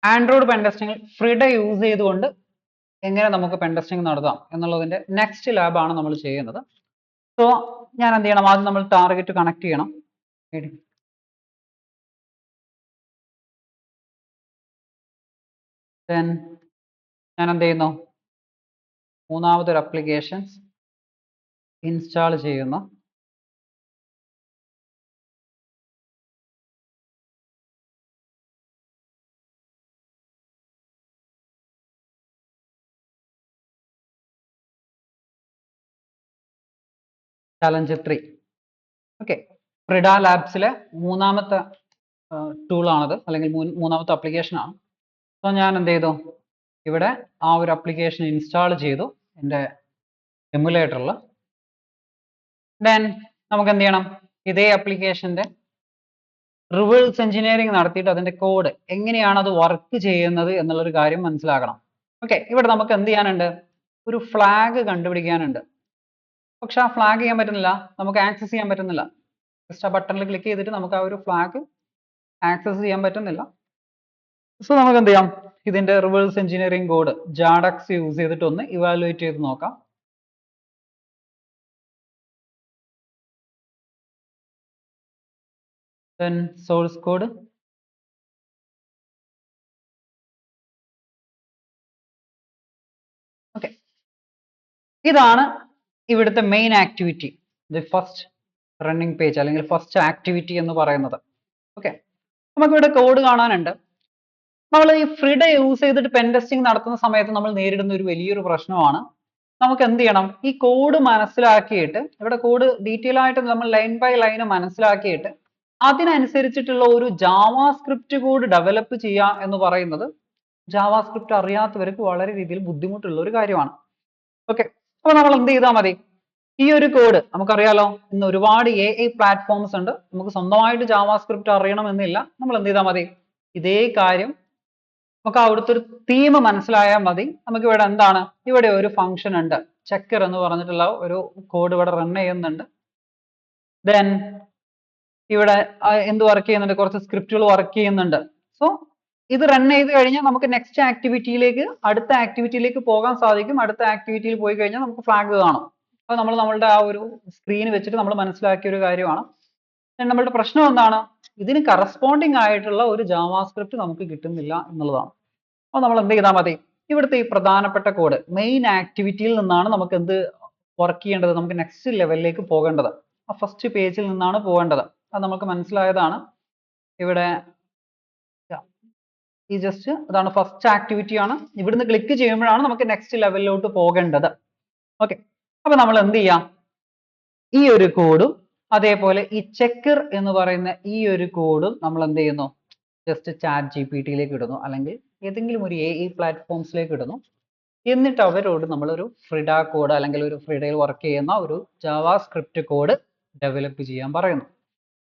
Android pen testing Frida use ചെയ്തുകൊണ്ട് എങ്ങനെ നമുക്ക് പെൻ ടെസ്റ്റിംഗ് നടത്താം എന്നുള്ളതിന്റെ നെക്സ്റ്റ് ലാബാണ് നമ്മൾ ചെയ്യുന്നത്. സോ ഞാൻ എന്ത് ചെയ്യണം, ആദ്യം നമ്മൾ ടാർഗറ്റ് കണക്ട് ചെയ്യണം. ദെൻ ഞാൻ എന്ത് ചെയ്യുന്നു, മൂന്നാമതൊരു അപ്ലിക്കേഷൻ ഇൻസ്റ്റാൾ ചെയ്യുന്നു. ചലഞ്ച് 3. ഓക്കെ, ഫ്രിഡ ലാബ്സിലെ മൂന്നാമത്തെ ടൂളാണത്, അല്ലെങ്കിൽ മൂന്നാമത്തെ അപ്ലിക്കേഷൻ ആണ്. സോ ഞാൻ എന്ത് ചെയ്തു, ഇവിടെ ആ ഒരു അപ്ലിക്കേഷൻ ഇൻസ്റ്റാൾ ചെയ്തു എൻ്റെ എമുലേറ്ററിൽ. ദെൻ നമുക്ക് എന്ത് ചെയ്യണം, ഇതേ അപ്ലിക്കേഷന്റെ റിവേഴ്സ് എഞ്ചിനീയറിംഗ് നടത്തിയിട്ട് അതിന്റെ കോഡ് എങ്ങനെയാണ് അത് വർക്ക് ചെയ്യുന്നത് എന്നുള്ളൊരു കാര്യം മനസ്സിലാക്കണം. ഓക്കെ, ഇവിടെ നമുക്ക് എന്ത് ചെയ്യാനുണ്ട്, ഒരു ഫ്ലാഗ് കണ്ടുപിടിക്കാനുണ്ട്. പക്ഷെ ആ ഫ്ലാഗ് ചെയ്യാൻ പറ്റുന്നില്ല, നമുക്ക് ആക്സസ് ചെയ്യാൻ പറ്റുന്നില്ല. ജസ്റ്റ് ആ ബട്ടണിൽ ക്ലിക്ക് ചെയ്തിട്ട് നമുക്ക് ആ ഒരു ഫ്ലാഗ് ആക്സസ് ചെയ്യാൻ പറ്റുന്നില്ല. സോ നമുക്ക് എന്ത് ചെയ്യാം, ഇതിന്റെ റിവേഴ്സ് എഞ്ചിനീയറിംഗ് കോഡ് ജാഡക്സ് യൂസ് ചെയ്തിട്ട് ഒന്ന് ഇവാലുവേറ്റ് ചെയ്ത് നോക്കാം. ദെൻ സോഴ്സ് കോഡ്, ഓക്കെ, ഇതാണ് ഇവിടുത്തെ main activity, the first running page അല്ലെങ്കിൽ ഫസ്റ്റ് ആക്ടിവിറ്റി എന്ന് പറയുന്നത്. ഓക്കെ, നമുക്കിവിടെ കോഡ് കാണാനുണ്ട്. നമ്മൾ ഈ ഫ്രിഡ യൂസ് ചെയ്തിട്ട് പെൻ ടെസ്റ്റിംഗ് നടത്തുന്ന സമയത്ത് നമ്മൾ നേരിടുന്ന ഒരു വലിയൊരു പ്രശ്നമാണ്, നമുക്ക് എന്ത് ചെയ്യണം, ഈ കോഡ് മനസ്സിലാക്കിയിട്ട്, ഇവിടെ കോഡ് ഡീറ്റെയിൽ ആയിട്ട് നമ്മൾ ലൈൻ ബൈ ലൈൻ മനസ്സിലാക്കിയിട്ട് അതിനനുസരിച്ചിട്ടുള്ള ഒരു ജാവാസ്ക്രിപ്റ്റ് കോഡ് ഡെവലപ്പ് ചെയ്യുക എന്ന് പറയുന്നത് ജാവാസ്ക്രിപ്റ്റ് അറിയാത്തവർക്ക് വളരെ രീതിയിൽ ബുദ്ധിമുട്ടുള്ള ഒരു കാര്യമാണ്. ഓക്കെ, അപ്പൊ നമ്മൾ എന്ത് ചെയ്താൽ മതി, ഈ ഒരു കോഡ് നമുക്കറിയാലോ, ഇന്ന് ഒരുപാട് AI പ്ലാറ്റ്ഫോംസ് ഉണ്ട്. നമുക്ക് സ്വന്തമായിട്ട് ജാവാസ്ക്രിപ്റ്റ് അറിയണമെന്നില്ല. നമ്മൾ എന്ത് ചെയ്താൽ മതി, ഇതേ കാര്യം നമുക്ക് അവിടുത്തെ ഒരു തീം മനസ്സിലായാൽ മതി. നമുക്ക് ഇവിടെ എന്താണ്, ഇവിടെ ഒരു ഫംഗ്ഷൻ ഉണ്ട്, ചെക്കർ എന്ന് പറഞ്ഞിട്ടുള്ള ഒരു കോഡ് ഇവിടെ റൺ ചെയ്യുന്നുണ്ട്. ദെൻ ഇവിടെ എന്ത് വർക്ക് ചെയ്യുന്നുണ്ട്, കുറച്ച് സ്ക്രിപ്റ്റുകൾ വർക്ക് ചെയ്യുന്നുണ്ട്. സോ ഇത് റൺ ചെയ്ത് കഴിഞ്ഞാൽ നമുക്ക് നെക്സ്റ്റ് ആക്ടിവിറ്റിയിലേക്ക്, അടുത്ത ആക്ടിവിറ്റിയിലേക്ക് പോകാൻ സാധിക്കും. അടുത്ത ആക്ടിവിറ്റിയിൽ പോയി കഴിഞ്ഞാൽ നമുക്ക് ഫ്ലാഗ് കാണും. അത് നമ്മൾ നമ്മളുടെ ആ ഒരു സ്ക്രീൻ വെച്ചിട്ട് നമ്മൾ മനസ്സിലാക്കിയ ഒരു കാര്യമാണ്. നമ്മളുടെ പ്രശ്നം എന്താണ്, ഇതിന് കറസ്പോണ്ടിങ് ആയിട്ടുള്ള ഒരു ജാവാസ്ക്രിപ്റ്റ് നമുക്ക് കിട്ടുന്നില്ല എന്നുള്ളതാണ്. അപ്പോൾ നമ്മൾ എന്ത് ചെയ്താൽ മതി, ഇവിടുത്തെ ഈ പ്രധാനപ്പെട്ട കോഡ് മെയിൻ ആക്ടിവിറ്റിയിൽ നിന്നാണ് നമുക്ക് എന്ത് വർക്ക് ചെയ്യേണ്ടത്, നമുക്ക് നെക്സ്റ്റ് ലെവലിലേക്ക് പോകേണ്ടത്. ആ ഫസ്റ്റ് പേജിൽ നിന്നാണ് പോകേണ്ടത്. അത് നമുക്ക് മനസ്സിലായതാണ്. ഇവിടെ ഈ ജസ്റ്റ് അതാണ് ഫസ്റ്റ് ആക്ടിവിറ്റി ആണ്. ഇവിടുന്ന് ക്ലിക്ക് ചെയ്യുമ്പോഴാണ് നമുക്ക് നെക്സ്റ്റ് ലെവലിലോട്ട് പോകേണ്ടത്. ഓക്കെ, അപ്പൊ നമ്മൾ എന്ത് ചെയ്യാം, ഈ ഒരു കോഡും അതേപോലെ ഈ ചെക്കർ എന്ന് പറയുന്ന ഈ ഒരു കോഡും നമ്മൾ എന്ത് ചെയ്യുന്നു, ജസ്റ്റ് ChatGPT-യിലേക്ക് ഇടുന്നു, അല്ലെങ്കിൽ ഏതെങ്കിലും ഒരു AI പ്ലാറ്റ്ഫോംസിലേക്ക് ഇടുന്നു. എന്നിട്ട് അവരോട് നമ്മളൊരു ഫ്രിഡ കോഡ് അല്ലെങ്കിൽ ഒരു ഫ്രിഡയിൽ വർക്ക് ചെയ്യുന്ന ഒരു ജാവാസ്ക്രിപ്റ്റ് കോഡ് ഡെവലപ്പ് ചെയ്യാൻ പറയുന്നു.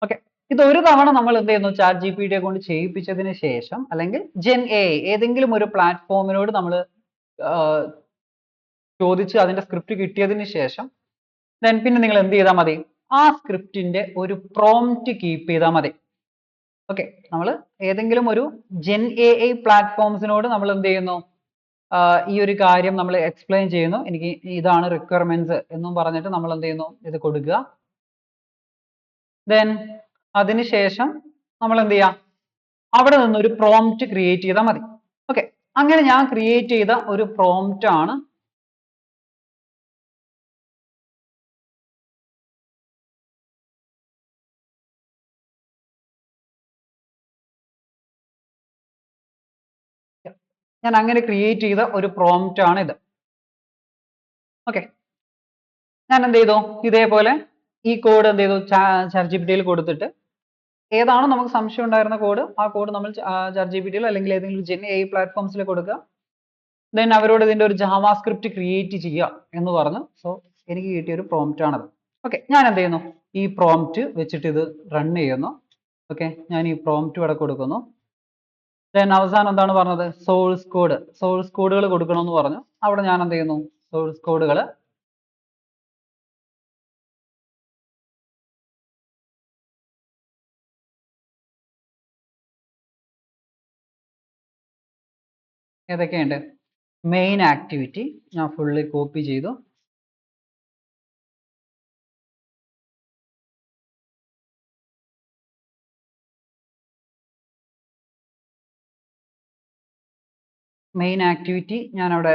ഓക്കെ, ഇത് ഒരു തവണ നമ്മൾ എന്ത് ചെയ്യുന്നു, ChatGPT-യെ കൊണ്ട് ചെയ്യിപ്പിച്ചതിന് ശേഷം, അല്ലെങ്കിൽ GenAI ഏതെങ്കിലും ഒരു പ്ലാറ്റ്ഫോമിനോട് നമ്മൾ ചോദിച്ച് അതിന്റെ സ്ക്രിപ്റ്റ് കിട്ടിയതിന് ശേഷം ദെൻ പിന്നെ നിങ്ങൾ എന്ത് ചെയ്താൽ മതി, ആ സ്ക്രിപ്റ്റിന്റെ ഒരു പ്രോംപ്റ്റ് കീപ്പ് ചെയ്താൽ മതി. ഓക്കെ, നമ്മൾ ഏതെങ്കിലും ഒരു GenAI പ്ലാറ്റ്ഫോംസിനോട് നമ്മൾ എന്ത് ചെയ്യുന്നു, ഈ ഒരു കാര്യം നമ്മൾ എക്സ്പ്ലെയിൻ ചെയ്യുന്നു, എനിക്ക് ഇതാണ് റിക്വയർമെന്റ്സ് എന്നും പറഞ്ഞിട്ട് നമ്മൾ എന്ത് ചെയ്യുന്നു, ഇത് കൊടുക്കുക. ദെൻ അതിനുശേഷം നമ്മൾ എന്ത് ചെയ്യാം, അവിടെ നിന്ന് ഒരു പ്രോംപ്റ്റ് ക്രിയേറ്റ് ചെയ്താൽ മതി. ഓക്കെ, അങ്ങനെ ഞാൻ ക്രിയേറ്റ് ചെയ്ത ഒരു പ്രോംപ്റ്റ് ആണ് ഞാൻ അങ്ങനെ ക്രിയേറ്റ് ചെയ്ത ഒരു പ്രോംപ്റ്റ് ആണ് ഇത്. ഓക്കെ, ഞാൻ എന്ത് ചെയ്തു, ഇതേപോലെ ഈ കോഡ് എന്ത് ചെയ്തു, ChatGPT-യിൽ കൊടുത്തിട്ട് ഏതാണോ നമുക്ക് സംശയം ഉണ്ടായിരുന്ന കോഡ്, ആ കോഡ് നമ്മൾ ChatGPT-യിൽ അല്ലെങ്കിൽ ഏതെങ്കിലും GenAI പ്ലാറ്റ്ഫോംസിൽ കൊടുക്കുക. ദെൻ അവരോട് ഇതിന്റെ ഒരു ജാവാസ്ക്രിപ്റ്റ് ക്രിയേറ്റ് ചെയ്യുക എന്ന് പറഞ്ഞു. സോ എനിക്ക് കിട്ടിയ ഒരു പ്രോംപ്റ്റ് ആണത്. ഓക്കെ, ഞാൻ എന്ത് ചെയ്യുന്നു, ഈ പ്രോംപ്റ്റ് വെച്ചിട്ട് ഇത് റൺ ചെയ്യുന്നു. ഓക്കെ, ഞാൻ ഈ പ്രോംപ്റ്റ് ഇവിടെ കൊടുക്കുന്നു. ദെൻ അവസാനം എന്താണ് പറഞ്ഞത്, സോഴ്സ് കോഡുകൾ കൊടുക്കണമെന്ന് പറഞ്ഞു. അവിടെ ഞാൻ എന്ത് ചെയ്യുന്നു, സോഴ്സ് കോഡുകൾ ഏതൊക്കെയുണ്ട്? മെയിൻ ആക്ടിവിറ്റി ഞാൻ ഫുള്ളി കോപ്പി ചെയ്തു. മെയിൻ ആക്ടിവിറ്റി ഞാനവിടെ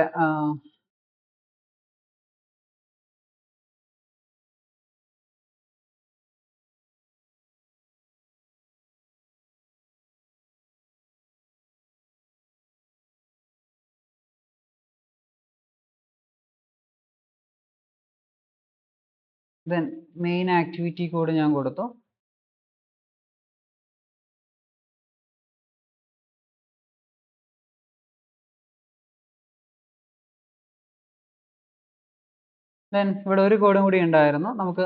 ദെൻ മെയിൻ ആക്ടിവിറ്റി കോഡ് ഞാൻ കൊടുത്തു. ദെൻ ഇവിടെ ഒരു കോഡും കൂടി ഉണ്ടായിരുന്നു, നമുക്ക്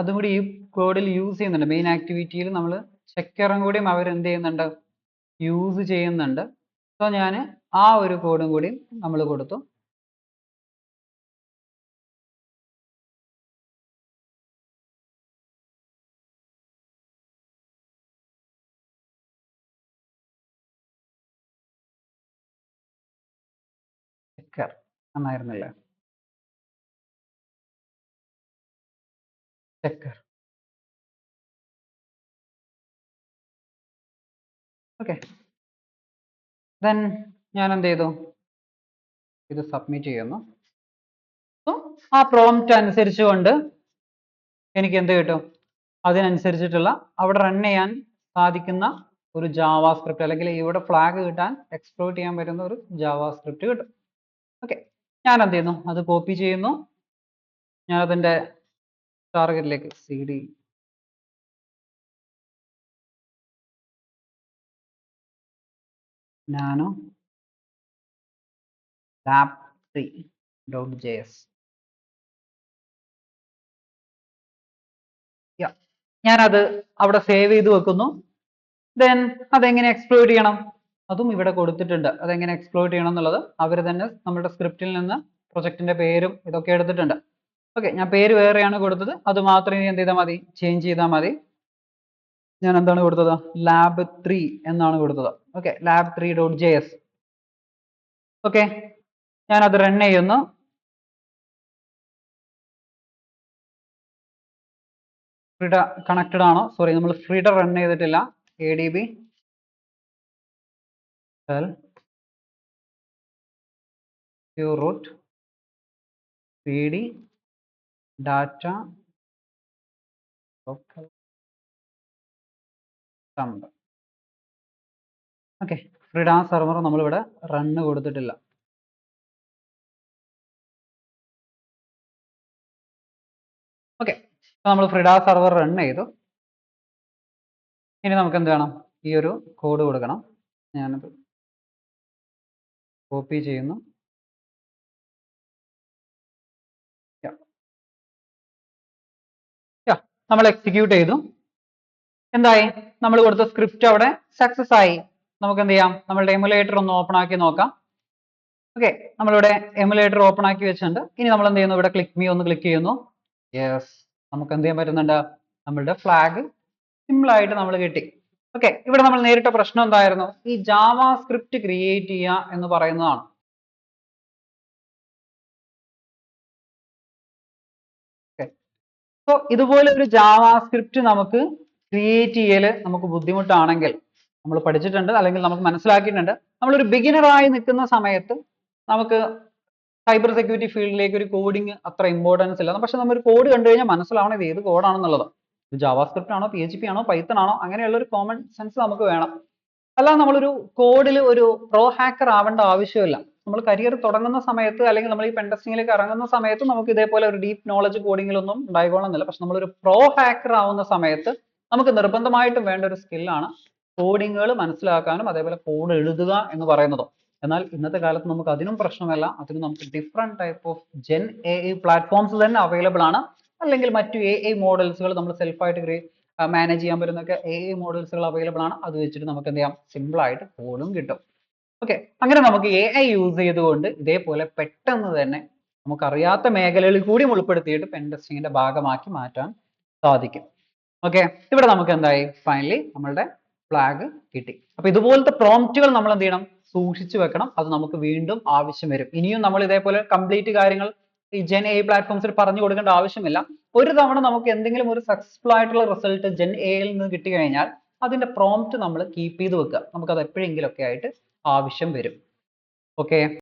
അതും കൂടി ഈ കോഡിൽ യൂസ് ചെയ്യുന്നുണ്ട്. മെയിൻ ആക്ടിവിറ്റിയിൽ നമ്മൾ ചെക്കറും കൂടിയും അവർ എന്ത് ചെയ്യുന്നുണ്ട്? യൂസ് ചെയ്യുന്നുണ്ട്. സോ ഞാൻ ആ ഒരു കോഡും കൂടി നമ്മൾ കൊടുത്തു. ചെക്കർ എന്നായിരുന്നില്ലേ? ചെക്കർ. ഓക്കെ. ദെൻ ഞാൻ എന്ത് ചെയ്തു? ഇത് സബ്മിറ്റ് ചെയ്യുന്നു. സോ ആ പ്രോംപ്റ്റ് അനുസരിച്ചുകൊണ്ട് എനിക്ക് എന്ത് കിട്ടും? അതിനനുസരിച്ചിട്ടുള്ള അവിടെ റൺ ചെയ്യാൻ സാധിക്കുന്ന ഒരു ജാവാ സ്ക്രിപ്റ്റ്, അല്ലെങ്കിൽ ഇവിടെ ഫ്ലാഗ് കിട്ടാൻ എക്സ്പ്ലോയിറ്റ് ചെയ്യാൻ പറ്റുന്ന ഒരു ജാവാ സ്ക്രിപ്റ്റ് കിട്ടും. ഓക്കെ, ഞാൻ എന്ത് ചെയ്യുന്നു? അത് കോപ്പി ചെയ്യുന്നു. ഞാൻ അതിൻ്റെ ടാർഗറ്റിലേക്ക് CD നാനോ lab3.js. ഞാനത് അവിടെ സേവ് ചെയ്ത് വെക്കുന്നു. ദെൻ അതെങ്ങനെ എക്സ്പ്ലോയിറ്റ് ചെയ്യണം അതും ഇവിടെ കൊടുത്തിട്ടുണ്ട്. അതെങ്ങനെ എക്സ്പ്ലോയിറ്റ് ചെയ്യണം എന്നുള്ളത് അവർ തന്നെ നമ്മുടെ സ്ക്രിപ്റ്റിൽ നിന്ന് പ്രൊജക്റ്റിന്റെ പേരും ഇതൊക്കെ എടുത്തിട്ടുണ്ട്. ഓക്കെ, ഞാൻ പേര് വേറെയാണ് കൊടുത്തത്, അത് മാത്രം ഇനി എന്ത് ചെയ്താൽ മതി? ചേഞ്ച് ചെയ്താൽ മതി. ഞാൻ എന്താണ് കൊടുത്തത്? lab3 എന്നാണ് കൊടുത്തത്. Okay, lab3.js. ഓക്കെ, ഞാൻ അത് റൺ ചെയ്യുന്നു. ഫ്രീഡ കണക്റ്റഡ് ആണോ? സോറി, നമ്മൾ ഫ്രീഡ റൺ ചെയ്തിട്ടില്ല. ADB root PD data local thumb. Okay, ഫ്രീഡ server നമ്മളിവിടെ റണ്ണ് കൊടുത്തിട്ടില്ല. ഓക്കെ, നമ്മൾ ഫ്രീഡ സെർവർ റൺ ചെയ്തു. ഇനി നമുക്ക് എന്ത് വേണം? ഈ ഒരു കോഡ് കൊടുക്കണം. ഞാനത് കോപ്പി ചെയ്യുന്നു. നമ്മൾ എക്സിക്യൂട്ട് ചെയ്തു. എന്തായി? നമ്മൾ കൊടുത്ത സ്ക്രിപ്റ്റ് അവിടെ സക്സസ് ആയി. നമുക്ക് എന്ത് ചെയ്യാം? നമ്മളുടെ എമുലേറ്റർ ഒന്ന് ഓപ്പൺ ആക്കി നോക്കാം. ഓക്കെ, നമ്മളിവിടെ എമുലേറ്റർ ഓപ്പൺ ആക്കി വെച്ചിട്ടുണ്ട്. ഇനി നമ്മൾ എന്ത് ചെയ്യുന്നു? ഇവിടെ ക്ലിക്ക് മീ ഒന്ന് ക്ലിക്ക് ചെയ്യുന്നു. യെസ്, നമുക്ക് എന്ത് ചെയ്യാൻ പറ്റുന്നുണ്ട്? നമ്മളുടെ ഫ്ലാഗ് സിമ്പിൾ ആയിട്ട് നമ്മൾ കിട്ടി. ഓക്കെ, ഇവിടെ നമ്മൾ നേരിട്ട പ്രശ്നം എന്തായിരുന്നു? ഈ ജാവാ സ്ക്രിപ്റ്റ് ക്രിയേറ്റ് ചെയ്യുക എന്ന് പറയുന്നതാണ്. സോ ഇതുപോലെ ഒരു ജാവാ സ്ക്രിപ്റ്റ് നമുക്ക് ക്രിയേറ്റ് ചെയ്യൽ നമുക്ക് ബുദ്ധിമുട്ടാണെങ്കിൽ, നമ്മൾ പഠിച്ചിട്ടുണ്ട് അല്ലെങ്കിൽ നമുക്ക് മനസ്സിലാക്കിയിട്ടുണ്ട്, നമ്മളൊരു ബിഗിനറായി നിൽക്കുന്ന സമയത്ത് നമുക്ക് സൈബർ സെക്യൂരിറ്റി ഫീൽഡിലേക്ക് ഒരു കോഡിങ് അത്ര ഇമ്പോർട്ടൻസ് ഇല്ല. പക്ഷെ നമ്മൾ ഒരു കോഡ് കണ്ടു കഴിഞ്ഞാൽ മനസ്സിലാവണം ഇത് ഏത് കോഡാണെന്നുള്ളത്. ഇത് ജാവാ സ്ക്രിപ്റ്റ് ആണോ, PHP ആണോ, പൈത്തൺ ആണോ, അങ്ങനെയുള്ള ഒരു കോമൺ സെൻസ് നമുക്ക് വേണം. അല്ലാതെ നമ്മളൊരു കോഡിൽ ഒരു പ്രോ ഹാക്കർ ആവേണ്ട ആവശ്യമില്ല. നമ്മൾ കരിയർ തുടങ്ങുന്ന സമയത്ത് അല്ലെങ്കിൽ നമ്മൾ ഈ പെൻ ടെസ്റ്റിംഗിലേക്ക് ഇറങ്ങുന്ന സമയത്ത് നമുക്ക് ഇതേപോലെ ഒരു ഡീപ്പ് നോളജ് കോഡിങ്ങിലൊന്നും ഉണ്ടായിക്കോണമെന്നില്ല. പക്ഷെ നമ്മളൊരു പ്രോ ഹാക്കർ ആവുന്ന സമയത്ത് നമുക്ക് നിർബന്ധമായിട്ടും വേണ്ട ഒരു സ്കില്ലാണ് കോഡിങ്ങുകൾ മനസ്സിലാക്കാനും അതേപോലെ കോഡ് എഴുതുക എന്ന് പറയുന്നത്. എന്നാൽ ഇന്നത്തെ കാലത്ത് നമുക്ക് അതിനും പ്രശ്നമല്ല. അതിന് നമുക്ക് different type of gen AI platforms തന്നെ അവൈലബിൾ ആണ്. അല്ലെങ്കിൽ മറ്റു AI മോഡൽസുകൾ നമ്മൾ സെൽഫായിട്ട് മാനേജ് ചെയ്യാൻ പറ്റുന്നൊക്കെ AI മോഡൽസുകൾ അവൈലബിൾ ആണ്. അത് വെച്ചിട്ട് നമുക്ക് എന്ത് ചെയ്യാം? സിമ്പിൾ ആയിട്ട് കോഡും കിട്ടും. ഓക്കെ, അങ്ങനെ നമുക്ക് AI യൂസ് ചെയ്തുകൊണ്ട് ഇതേപോലെ പെട്ടെന്ന് തന്നെ നമുക്കറിയാത്ത മേഖലകളിൽ കൂടി ഉൾപ്പെടുത്തിയിട്ട് പെൻ ടെസ്റ്റിംഗിന്റെ ഭാഗമാക്കി മാറ്റാൻ സാധിക്കും. ഓക്കെ, ഇവിടെ നമുക്ക് എന്തായി? ഫൈനലി നമ്മളുടെ ഫ്ലാഗ് കിട്ടി. അപ്പൊ ഇതുപോലത്തെ പ്രോംപ്റ്റുകൾ നമ്മൾ എന്ത് ചെയ്യണം? സൂക്ഷിച്ചു വെക്കണം. അത് നമുക്ക് വീണ്ടും ആവശ്യം വരും. ഇനിയും നമ്മൾ ഇതേപോലെ കംപ്ലീറ്റ് കാര്യങ്ങൾ ഈ ജെൻ എ പ്ലാറ്റ്ഫോംസിൽ പറഞ്ഞു കൊടുക്കേണ്ട ആവശ്യമില്ല. ഒരു തവണ നമുക്ക് എന്തെങ്കിലും ഒരു സക്സസ്ഫുൾ ആയിട്ടുള്ള റിസൾട്ട് ജെൻ എയിൽ നിന്ന് കിട്ടി കഴിഞ്ഞാൽ അതിന്റെ പ്രോംപ്റ്റ് നമ്മൾ കീപ്പ് ചെയ്ത് വെക്കുക. നമുക്കത് എപ്പോഴെങ്കിലും ഒക്കെ ആയിട്ട് ആവശ്യം വരും. ഓക്കെ.